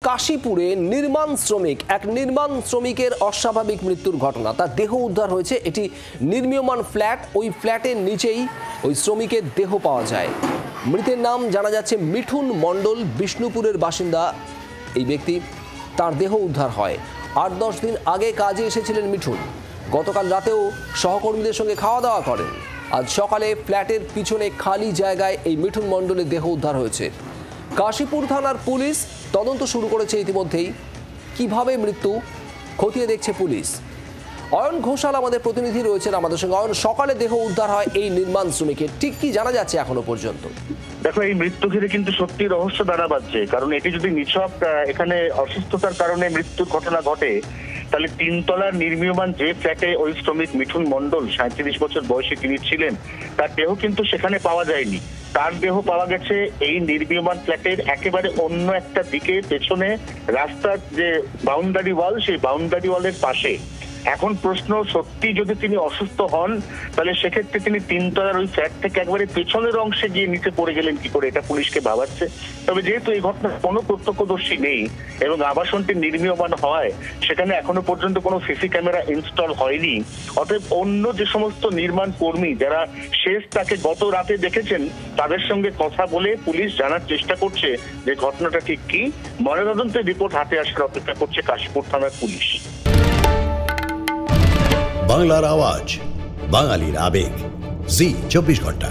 কাশীপুরে এক নির্মাণ শ্রমিকের অস্বাভাবিক মৃত্যুর ঘটনা। তার দেহ উদ্ধার হয়েছে। এটি নির্মীয়মান ফ্ল্যাট। ওই ফ্ল্যাটের নিচেই ওই শ্রমিকের দেহ পাওয়া যায়। মৃতের নাম জানা যাচ্ছে মিঠুন মণ্ডল, বিষ্ণুপুরের বাসিন্দা এই ব্যক্তি। তার দেহ উদ্ধার হয়। ৮-১০ দিন আগে কাজে এসেছিলেন মিঠুন। গতকাল রাতেও সহকর্মীদের সঙ্গে খাওয়া দাওয়া করেন। আজ সকালে ফ্ল্যাটের পিছনে খালি জায়গায় এই মিঠুন মণ্ডলের দেহ উদ্ধার হয়েছে। কাশীপুর থানার পুলিশ তদন্ত শুরু করেছে ইতিমধ্যেই। কিভাবে মৃত্যু খতিয়ে দেখছে পুলিশ। অয়ন ঘোষাল আমাদের প্রতিনিধি রয়েছেন আমাদের সঙ্গে। অয়ন, সকালে দেহ উদ্ধার হয় এই নির্মাণ শ্রমিকের, ঠিক কি জানা যাচ্ছে এখনো পর্যন্ত? দেখো, এই মৃত্যু ঘিরে কিন্তু সত্যি রহস্য দাঁড়া বাজছে। কারণ এটি যদি নিছক এখানে অসুস্থতার কারণে মৃত্যুর ঘটনা ঘটে, তাহলে ৩ তলার নির্মীয়মান যে ফ্ল্যাটে ওই শ্রমিক মিঠুন মণ্ডল ৩৭ বছর বয়সে তিনি ছিলেন, তার দেহ কিন্তু সেখানে পাওয়া যায়নি। তার দেহ পাওয়া গেছে এই নির্মীয়মান ফ্ল্যাটের একেবারে অন্য একটা দিকে, পেছনে রাস্তার যে বাউন্ডারি ওয়াল, সেই বাউন্ডারি ওয়ালের পাশে। এখন প্রশ্ন, সত্যি যদি তিনি অসুস্থ হন, তাহলে সেক্ষেত্রে তিনি ৩ তলার ওই ফ্ল্যাট থেকে একবারে পেছনের অংশে গিয়ে নিচে পড়ে গেলেন কি করে, এটা পুলিশকে ভাবাচ্ছে। তবে যেহেতু এই ঘটনার কোনো প্রত্যক্ষদর্শী নেই এবং আবাসনটি নির্মীয়মান হয়, সেখানে এখনো পর্যন্ত কোনো সিসি ক্যামেরা ইনস্টল হয়নি। অতএব অন্য যে সমস্ত নির্মাণ কর্মী যারা শেষ তাকে গত রাতে দেখেছেন, তাদের সঙ্গে কথা বলে পুলিশ জানার চেষ্টা করছে যে ঘটনাটা ঠিক কি। ময়নাতদন্তের রিপোর্ট হাতে আসার অপেক্ষা করছে কাশীপুর থানার পুলিশ। বাংলার আওয়াজ, বাঙালির আবেগ, জি 24 ঘন্টা।